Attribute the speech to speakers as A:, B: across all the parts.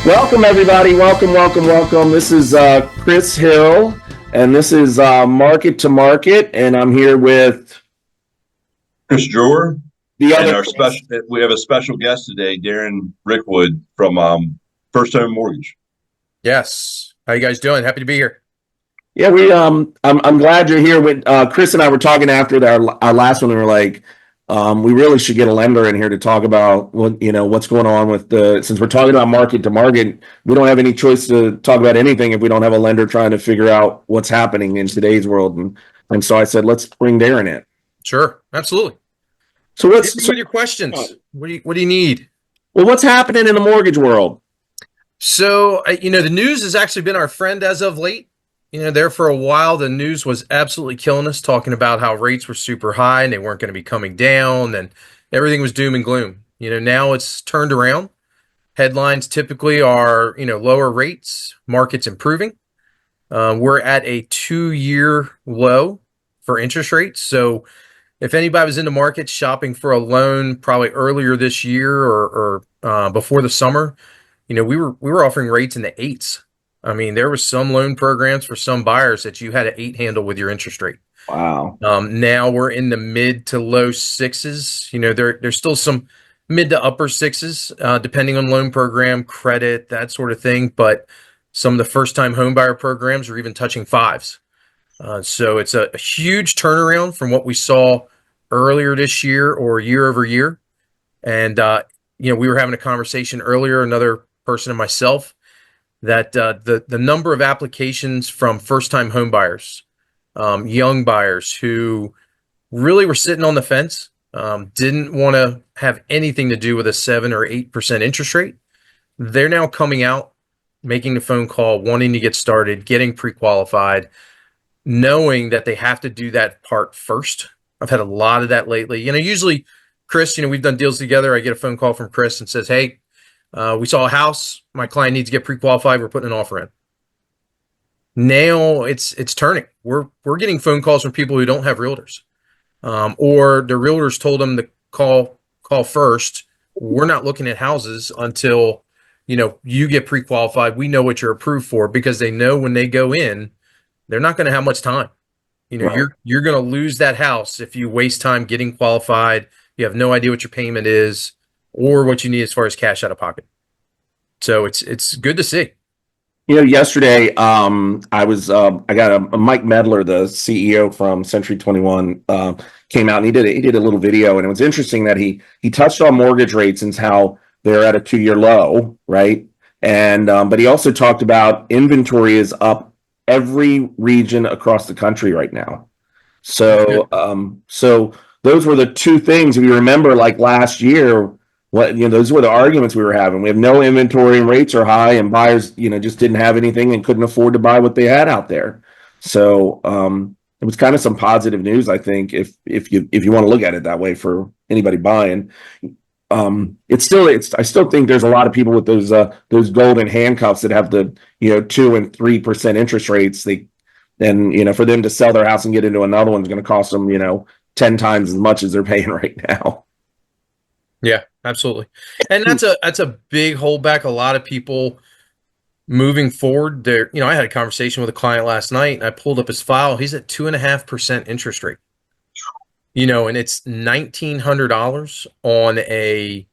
A: Welcome, everybody. Welcome. This is Chris Hill, and this is Market to Market, and I'm here with
B: Chris Drewer.
A: the
B: And
A: other
B: our
A: Chris.
B: we have a special guest today, Darren Rickwood from First Home Mortgage.
C: Yes. How you guys doing? Happy to be here.
A: Yeah, I'm glad you're here. With Chris and I were talking after our last one, and we were like, we really should get a lender in here to talk about what's going on with since we're talking about market to market, we don't have any choice to talk about anything if we don't have a lender trying to figure out what's happening in today's world. And so I said, let's bring Darren in.
C: Sure. Absolutely.
A: So
C: Hit me with your questions. What do you need?
A: Well, what's happening in the mortgage world?
C: So, the news has actually been our friend as of late. There for a while, the news was absolutely killing us, talking about how rates were super high and they weren't going to be coming down and everything was doom and gloom. Now it's turned around. Headlines typically are, lower rates, markets improving. We're at a 2-year low for interest rates. So if anybody was in the market shopping for a loan probably earlier this year or before the summer, we were offering rates in the 8s. I mean, there was some loan programs for some buyers that you had an 8 handle with your interest rate.
A: Wow.
C: Now we're in the mid to low 6s. There's still some mid to upper 6s, depending on loan program, credit, that sort of thing. But some of the first-time homebuyer programs are even touching 5s. So it's a huge turnaround from what we saw earlier this year or year over year. And, we were having a conversation earlier, another person and myself, that the number of applications from first-time home buyers, young buyers who really were sitting on the fence, didn't want to have anything to do with a 7 or 8% interest rate. They're now coming out, making the phone call, wanting to get started, getting pre-qualified, knowing that they have to do that part first. I've had a lot of that lately. Usually, Chris, we've done deals together. I get a phone call from Chris and says, hey, we saw a house. My client needs to get pre-qualified. We're putting an offer in. Now it's turning. We're getting phone calls from people who don't have realtors, or the realtors told them to call first. We're not looking at houses until you get pre-qualified. We know what you're approved for, because they know when they go in, they're not going to have much time.
A: Right.
C: You're going to lose that house if you waste time getting qualified. You have no idea what your payment is or what you need as far as cash out of pocket. So it's good to see.
A: Yesterday, I got a Mike Medler, the CEO from Century 21, came out and he did a little video, and it was interesting that he touched on mortgage rates and how they're at a 2-year low, right? And but he also talked about inventory is up every region across the country right now. So so those were the two things. If you remember, like last year, those were the arguments we were having. We have no inventory and rates are high, and buyers, just didn't have anything and couldn't afford to buy what they had out there. So it was kind of some positive news, I think, if you want to look at it that way for anybody buying. I still think there's a lot of people with those golden handcuffs that have the 2 and 3% interest rates. For them to sell their house and get into another one's going to cost them 10 times as much as they're paying right now.
C: Yeah, absolutely. And that's a big holdback. A lot of people moving forward there. I had a conversation with a client last night and I pulled up his file. He's at 2.5% interest rate, and it's $1,900 on a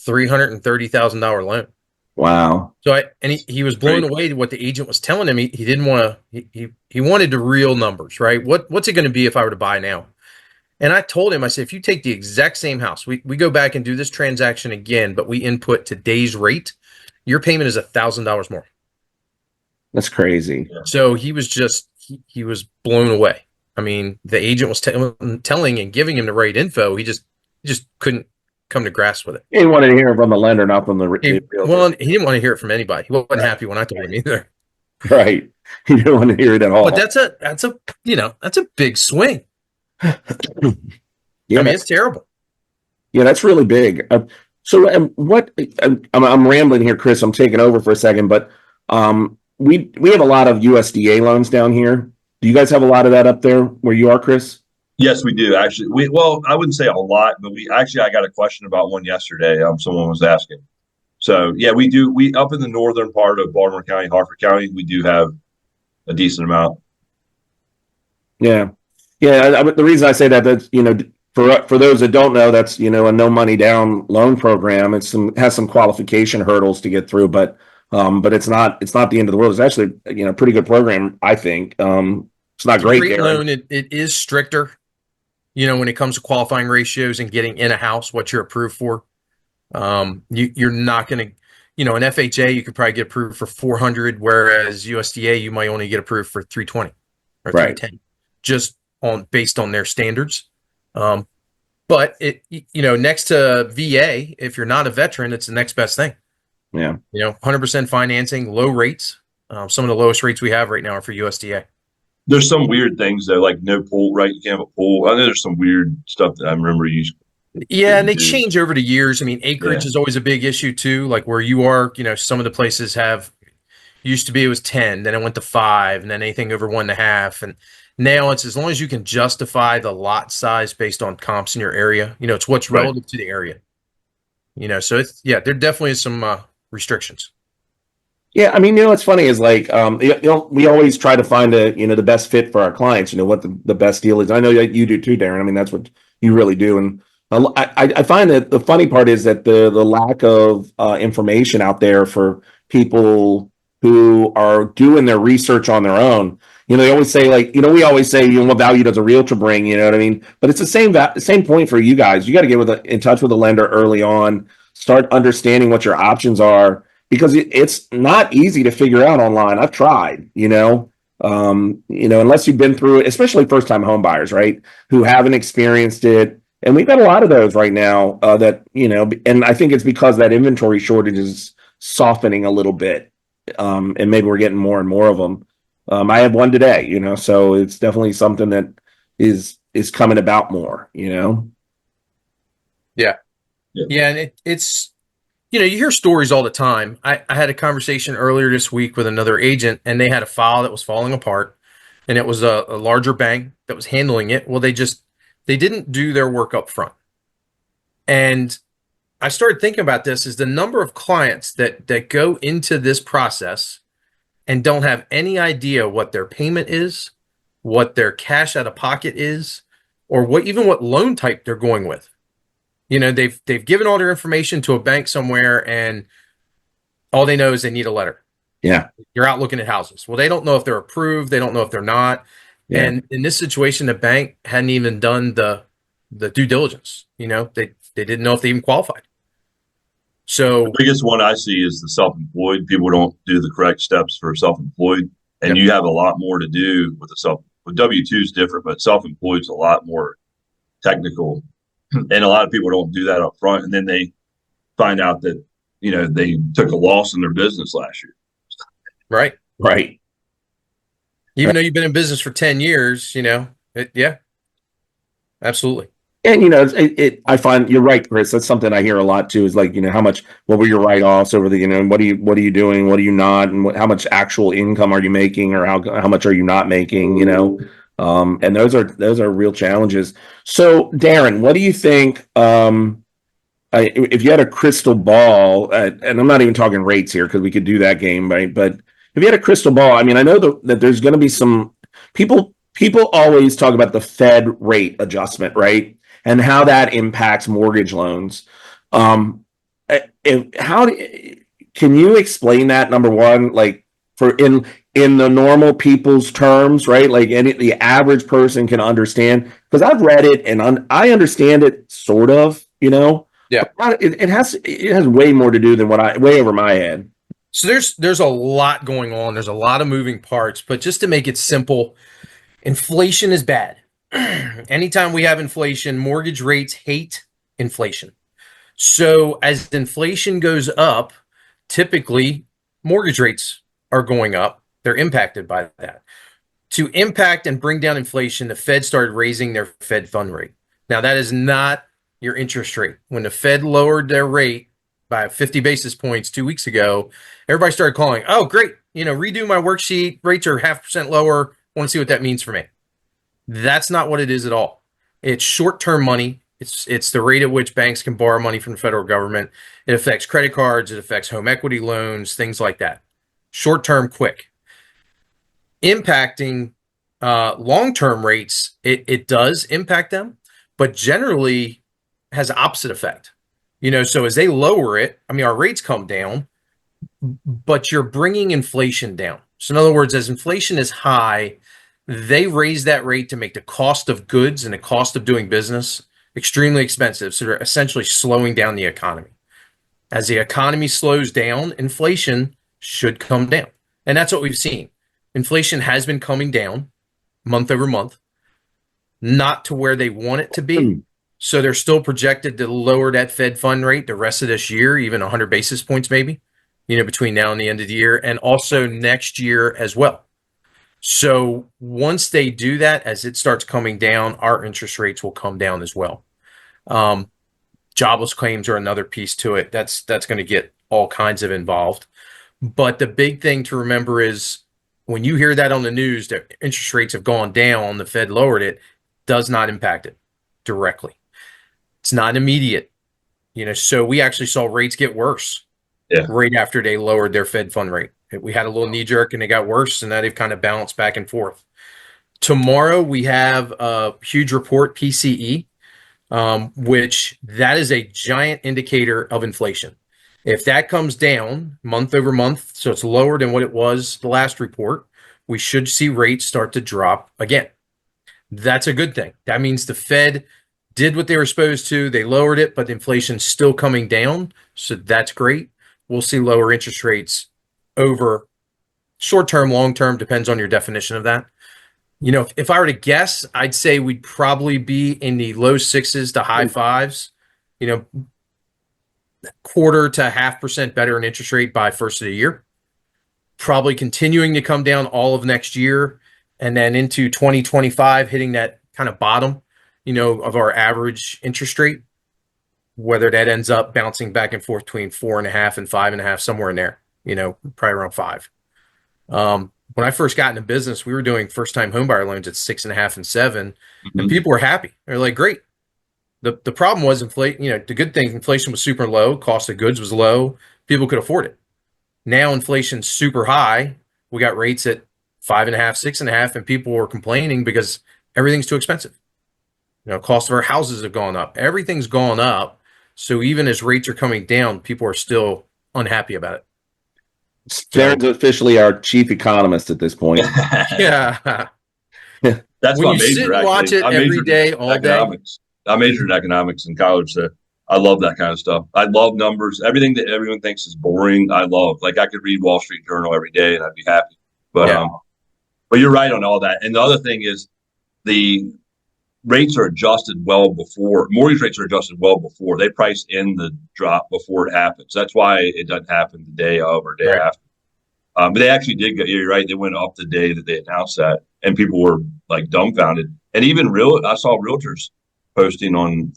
C: $330,000 loan.
A: Wow.
C: So he was blown away to what the agent was telling him. He didn't want to, he wanted the real numbers, right? What's it going to be if I were to buy now? And I told him, I said, if you take the exact same house, we go back and do this transaction again, but we input today's rate, your payment is $1,000 more.
A: That's crazy.
C: So he was he was blown away. I mean, the agent was telling and giving him the right info. He just couldn't come to grasp with it.
A: He wanted to hear it from the lender, not from the
C: Well, he didn't want to hear it from anybody. He wasn't happy when I told him either.
A: Right. He didn't want to hear it at all.
C: But that's a big swing.
A: Yeah,
C: I mean, it's terrible.
A: Yeah, that's really big. So I'm rambling here, Chris. I'm taking over for a second, but we have a lot of USDA loans down here. Do you guys have a lot of that up there where you are, Chris?
B: Yes, we do actually. I wouldn't say a lot, but I got a question about one yesterday. Someone was asking. So yeah, we do. We up in the northern part of Baltimore County, Harford County, we do have a decent amount.
A: Yeah. Yeah. The reason I say that, that's, for those that don't know, that's, a no money down loan program. Has some qualification hurdles to get through, but it's not the end of the world. It's actually, a pretty good program, I think. It's not
C: It's a
A: great,
C: great
A: Darren.
C: loan. It is stricter, when it comes to qualifying ratios and getting in a house, what you're approved for. You're not going to, an FHA, you could probably get approved for 400, whereas USDA, you might only get approved for 320 or
A: Right.
C: 310, just based on their standards. But next to VA, if you're not a veteran, it's the next best thing.
A: Yeah.
C: 100% financing, low rates. Some of the lowest rates we have right now are for USDA.
B: There's some weird things though, like no pool, right? You can't have a pool. I know there's some weird stuff that I remember you.
C: Yeah, and they
B: do.
C: change over the years. I mean, acreage is always a big issue too. Like where you are, some of the places used to be it was 10, then it went to 5, and then anything over 1.5. And now it's as long as you can justify the lot size based on comps in your area. It's what's relative to the area. So there definitely is some restrictions.
A: Yeah, I mean, what's funny is like, we always try to find the best fit for our clients. What the best deal is. I know that you do too, Darren. I mean, that's what you really do. And I find that the funny part is that the lack of information out there for people who are doing their research on their own. They always say like, we always say, what value does a realtor bring? You know what I mean? But it's the same point for you guys. You got to get in touch with a lender early on, start understanding what your options are, because it's not easy to figure out online. I've tried, unless you've been through it, especially first time home buyers, right? Who haven't experienced it. And we've got a lot of those right now and I think it's because that inventory shortage is softening a little bit. And maybe we're getting more and more of them. I have one today, so it's definitely something that is coming about more,
C: Yeah. And it's, you hear stories all the time. I had a conversation earlier this week with another agent, and they had a file that was falling apart, and it was a larger bank that was handling it. Well, they didn't do their work up front. And I started thinking about this is the number of clients that go into this process and don't have any idea what their payment is, what their cash out of pocket is, or what loan type they're going with. They've given all their information to a bank somewhere, and all they know is they need a letter.
A: Yeah.
C: You're out looking at houses. Well, they don't know if they're approved. They don't know if they're not. Yeah. And in this situation, the bank hadn't even done the due diligence. They didn't know if they even qualified. So
B: the biggest one I see is the self-employed. People don't do the correct steps for self-employed, and you have a lot more to do with W-2 is different, but self-employed is a lot more technical. And a lot of people don't do that up front, and then they find out that they took a loss in their business last year.
A: Right.
C: Even though you've been in business for 10 years, yeah, absolutely.
A: And I find you're right, Chris. That's something I hear a lot too. Is like, what were your write-offs over the, what are you doing, what are you not, and how much actual income are you making, or how much are you not making, and those are real challenges. So, Darren, what do you think? If you had a crystal ball, and I'm not even talking rates here because we could do that game, right? But if you had a crystal ball, I mean, I know that there's going to be some people always talk about the Fed rate adjustment, right? And how that impacts mortgage loans. Can you explain that, number one, like for in the normal people's terms, right? Like the average person can understand, because I've read it and I understand it sort of, Yeah. It has way more to do than way over my head.
C: So there's a lot going on. There's a lot of moving parts, but just to make it simple, inflation is bad. Anytime we have inflation, mortgage rates hate inflation. So as inflation goes up, typically mortgage rates are going up. They're impacted by that. To impact and bring down inflation, the Fed started raising their Fed fund rate. Now, that is not your interest rate. When the Fed lowered their rate by 50 basis points 2 weeks ago, everybody started calling, oh, great, redo my worksheet. Rates are 0.5% lower. Want to see what that means for me. That's not what it is at all. It's short-term money It's the rate at which banks can borrow money from the federal government. It affects credit cards. It affects home equity loans, things like that. Short term, quick. Impacting long term rates, it does impact them, but generally has an opposite effect. So as they lower it, I mean, our rates come down, but you're bringing inflation down. So in other words, as inflation is high, they raise that rate to make the cost of goods and the cost of doing business extremely expensive. So they're essentially slowing down the economy. As the economy slows down, inflation should come down. And that's what we've seen. Inflation has been coming down month over month, not to where they want it to be. So they're still projected to lower that Fed fund rate the rest of this year, even 100 basis points maybe, between now and the end of the year, and also next year as well. So once they do that, as it starts coming down, our interest rates will come down as well. Jobless claims are another piece to it. That's going to get all kinds of involved. But the big thing to remember is when you hear that on the news, that interest rates have gone down, the Fed lowered it, does not impact it directly. It's not immediate. So we actually saw rates get worse right after they lowered their Fed fund rate. We had a little knee jerk and it got worse, and now they've kind of bounced back and forth. Tomorrow we have a huge report, PCE, which that is a giant indicator of inflation. If that comes down month over month, so it's lower than what it was the last report, we should see rates start to drop again. That's a good thing. That means the Fed did what they were supposed to. They lowered it, but inflation's still coming down. So that's great. We'll see lower interest rates over short term, long term, depends on your definition of that. If I were to guess, I'd say we'd probably be in the low sixes to high fives, quarter to 0.5% better in interest rate by first of the year, probably continuing to come down all of next year, and then into 2025 hitting that kind of bottom, of our average interest rate, whether that ends up bouncing back and forth between 4.5 and 5.5, somewhere in there, probably around 5. When I first got into business, we were doing first-time homebuyer loans at 6.5 and 7, and people were happy. They're like, great. The problem was inflation. The good thing, inflation was super low, cost of goods was low, people could afford it. Now inflation's super high. We got rates at 5.5, 6.5, and people were complaining because everything's too expensive. Cost of our houses have gone up. Everything's gone up. So even as rates are coming down, people are still unhappy about it.
A: Darren's officially our chief economist at this point.
C: Yeah.
B: That's
C: when
B: my
C: you
B: major.
C: sit and
B: Actually,
C: watch it every day, all
B: economics.
C: day.
B: I majored in economics in college, so I love that kind of stuff. I love numbers. Everything that everyone thinks is boring, I love. Like I could read Wall Street Journal every day and I'd be happy. But you're right on all that. And the other thing is the rates are adjusted well before. Mortgage rates are adjusted well before. They price in the drop before it happens. That's why it doesn't happen the day of or day after. But they actually did get, you're right, they went up the day that they announced that, and people were like dumbfounded. And even I saw realtors posting on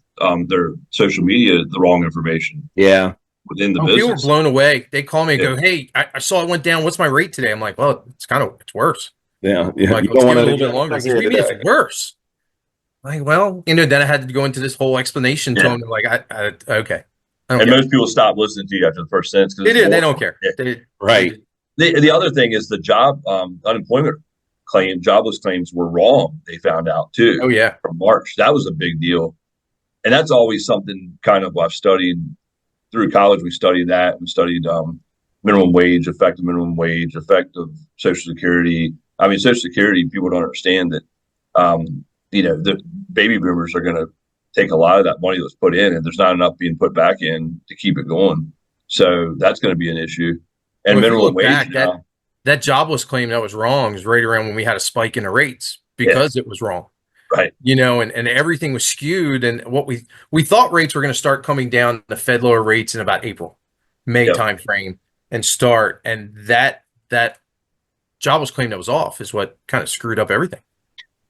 B: their social media the wrong information.
A: Yeah.
B: Within the business.
C: People were blown away. They call me and go, hey, I saw it went down. What's my rate today? I'm like, well, it's worse.
A: Yeah.
C: Like, let's give it a little bit longer. What do you mean it's worse? Like, well, then I had to go into this whole explanation to them. Like, okay.
B: And most people stop listening to you after the first sentence.
C: They do. They don't care.
A: Right.
B: The other thing is the job unemployment jobless claims were wrong. They found out too.
C: Oh yeah.
B: From March. That was a big deal. And that's always something kind of I've studied through college. We studied that. We studied minimum wage, effective minimum wage, effective Social Security. I mean, Social Security, people don't understand that the baby boomers are going to take a lot of that money that was put in, and there's not enough being put back in to keep it going. So that's going to be an issue. And minimum wage.
C: That jobless claim that was wrong is right around when we had a spike in the rates because it was wrong.
B: Right.
C: And everything was skewed. And what we thought rates were going to start coming down, the Fed lower rates in about May timeframe and start. And that jobless claim that was off is what kind of screwed up everything.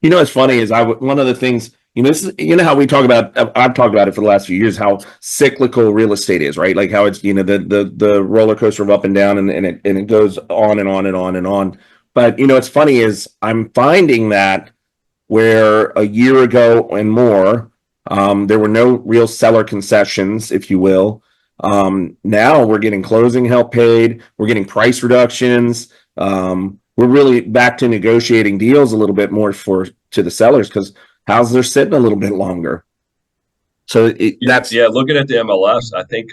A: What's funny is one of the things, this is, how we talk about, I've talked about it for the last few years, how cyclical real estate is, right? Like how it's, the roller coaster of up and down and it goes on and on and on and on. But, what's funny is I'm finding that where a year ago and more, There were no real seller concessions, if you will. Now we're getting closing help paid. We're getting price reductions. We're really back to negotiating deals a little bit more to the sellers because houses are sitting a little bit longer. So that's
B: looking at the MLS, I think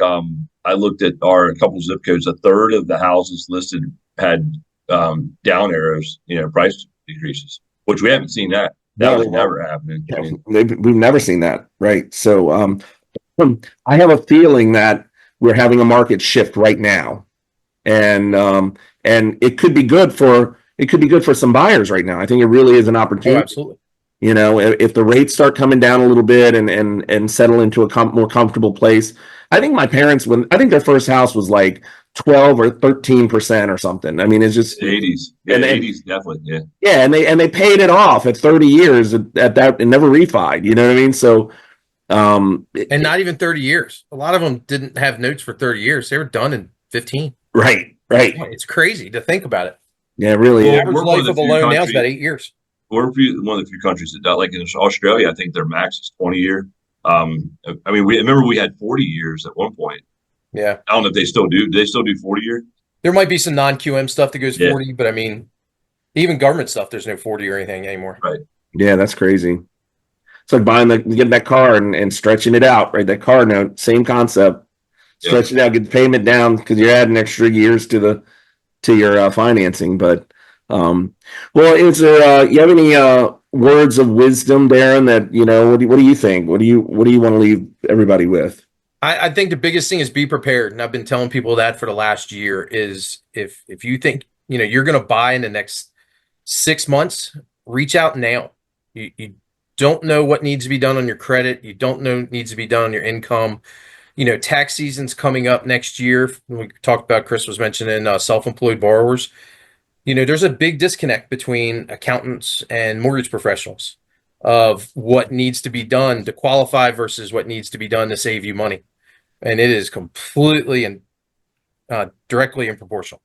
B: I looked at a couple zip codes. A third of the houses listed had down arrows, price decreases, which we haven't seen that. That was never happening.
A: Yeah, we've never seen that, right? So I have a feeling that we're having a market shift right now, and it could be good for some buyers right now. I think it really is an opportunity.
C: Oh, absolutely.
A: If the rates start coming down a little bit and settle into a more comfortable place. I think my parents, I think their first house was like 12 or 13% or something. I mean, it's just
B: 80s. Yeah, 80s definitely. Yeah.
A: Yeah, and they paid it off at 30 years at that and never refied. You know what I mean? So
C: and not even 30 years. A lot of them didn't have notes for 30 years. They were done in 15.
A: Right.
C: It's crazy to think about it.
A: Yeah, it really.
C: The average life of a loan now is about 8 years.
B: We're one of the few countries that, like in Australia, I think their max is 20 year. I mean, we had 40 years at one point.
C: Yeah.
B: I don't know if they still do. Do they still do 40 year?
C: There might be some non-QM stuff that goes 40, but I mean, even government stuff, there's no 40 or anything anymore.
B: Right.
A: Yeah, that's crazy. It's like getting that car and stretching it out, right? That car note, same concept. Stretch it out, get the payment down because you're adding extra years to your financing. But well, is there you have any words of wisdom, Darren? That what do you think? What do you want to leave everybody with?
C: I think the biggest thing is be prepared, and I've been telling people that for the last year. Is if you think you're going to buy in the next 6 months, reach out now. You don't know what needs to be done on your credit. You don't know what needs to be done on your income. Tax season's coming up next year. We talked about, Chris was mentioning self-employed borrowers. There's a big disconnect between accountants and mortgage professionals of what needs to be done to qualify versus what needs to be done to save you money. And it is completely and directly in proportional.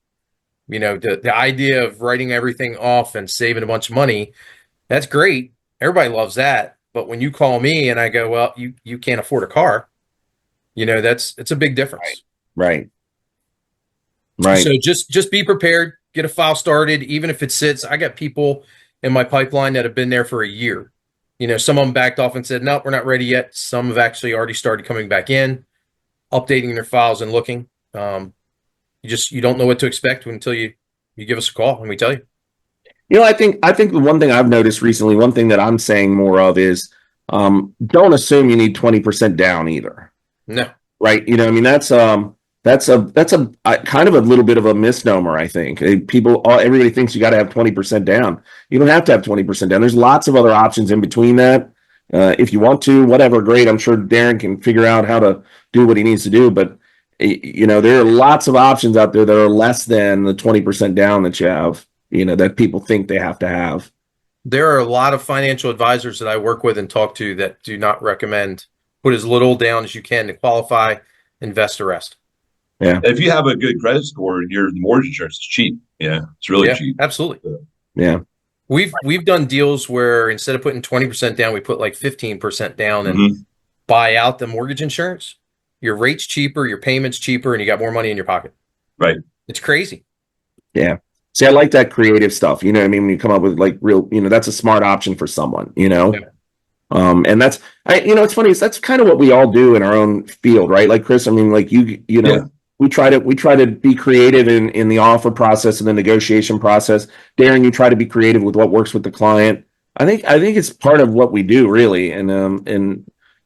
C: The idea of writing everything off and saving a bunch of money, that's great. Everybody loves that. But when you call me and I go, well, you can't afford a car, it's a big difference.
A: Right.
C: So just be prepared, get a file started, even if it sits. I got people in my pipeline that have been there for a year. Some of them backed off and said, nope, we're not ready yet. Some have actually already started coming back in, updating their files and looking. You don't know what to expect until you give us a call and we tell you.
A: I think the one thing I've noticed recently, one thing that I'm saying more of is don't assume you need 20% down either.
C: No.
A: Right. I mean, that's a kind of a little bit of a misnomer. I think everybody thinks you got to have 20% down. You don't have to have 20% down. There's lots of other options in between that. If you want to, whatever, great. I'm sure Darren can figure out how to do what he needs to do. But there are lots of options out there that are less than the 20% down that you have. That people think they have to have.
C: There are a lot of financial advisors that I work with and talk to that do not recommend put as little down as you can to qualify, invest the rest.
A: Yeah.
B: If you have a good credit score, your mortgage insurance is cheap. Yeah, it's really cheap.
C: Absolutely.
A: Yeah.
C: We've done deals where instead of putting 20% down, we put like 15% down and buy out the mortgage insurance. Your rate's cheaper, your payment's cheaper, and you got more money in your pocket.
B: Right.
C: It's crazy.
A: Yeah. See, I like that creative stuff. When you come up with like real, that's a smart option for someone, Yeah. And that's, it's funny. That's kind of what we all do in our own field, right? Like Chris, I mean, like we try to be creative in the offer process and the negotiation process. Darren, you try to be creative with what works with the client. I think it's part of what we do, really, and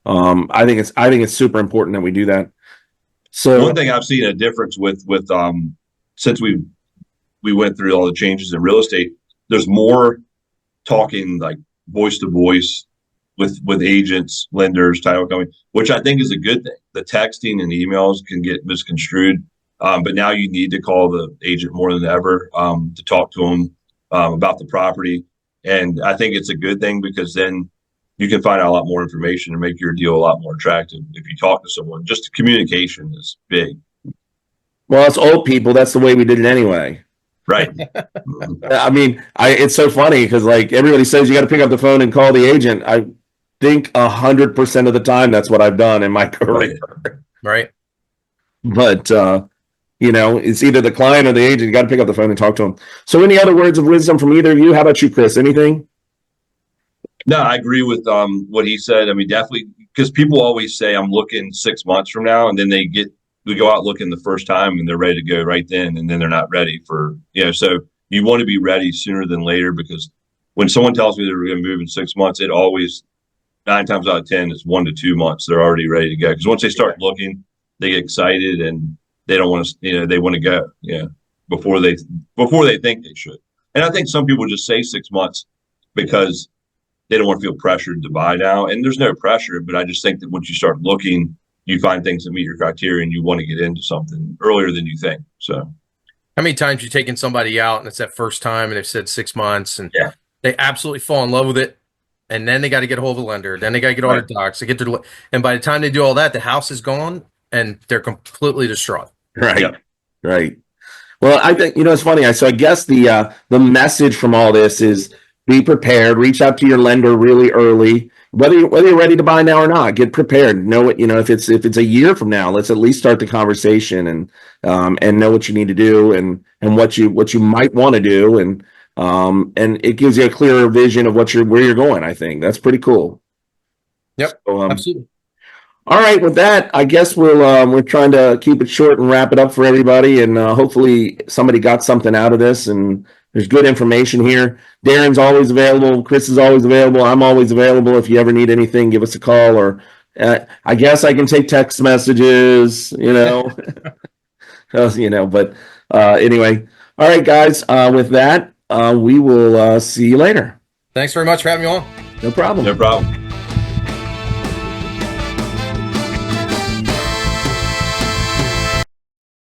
A: I think it's super important that we do that. So
B: one thing I've seen a difference with since we went through all the changes in real estate, there's more talking like voice to voice with agents, lenders, title company, which I think is a good thing. The texting and emails can get misconstrued, but now you need to call the agent more than ever to talk to them about the property. And I think it's a good thing because then you can find out a lot more information and make your deal a lot more attractive if you talk to someone. Just communication is big.
A: Well, it's old people. That's the way we did it anyway.
B: Right.
A: I mean, it's so funny because like everybody says you got to pick up the phone and call the agent. think 100% of the time that's what I've done in my career.
C: Right.
A: But it's either the client or the agent. You got to pick up the phone and talk to them. So, any other words of wisdom from either of you? How about you, Chris? Anything?
B: No, I agree with what he said. I mean, definitely, because people always say I'm looking 6 months from now, and then we go out looking the first time and they're ready to go right then, and then they're not ready for So you want to be ready sooner than later, because when someone tells me they're going to move in 6 months, it always 9 times out of 10 is 1 to 2 months. They're already ready to go, because once they start looking, they get excited and they don't want to. They want to go. Before they think they should. And I think some people just say 6 months because they don't want to feel pressured to buy now. And there's no pressure, but I just think that once you start looking, you find things that meet your criteria and you want to get into something earlier than you think. So
C: How many times you taken somebody out and it's that first time and they've said 6 months and
B: Yeah.
C: they absolutely fall in love with it, and then they got to get a hold of a lender, then they got to get all their docs, they get their, and by the time they do all that, the house is gone and they're completely distraught.
A: Right.
B: Yep.
A: Right. Well, I think it's funny. So I guess the message from all this is be prepared. Reach out to your lender really early, whether you're ready to buy now or not. Get prepared. Know what if it's a year from now, let's at least start the conversation and know what you need to do and what you might want to do, and it gives you a clearer vision of where you're going. I think that's pretty cool.
C: Yep.
A: So,
C: Absolutely.
A: all right, with that, I guess we're trying to keep it short and wrap it up for everybody, and hopefully somebody got something out of this. And there's good information here. Darren's always available. Chris is always available. I'm always available. If you ever need anything, give us a call, or I guess I can take text messages. But anyway, all right, guys. With that, we will see you later.
C: Thanks very much for having me on.
A: No problem.
B: No problem.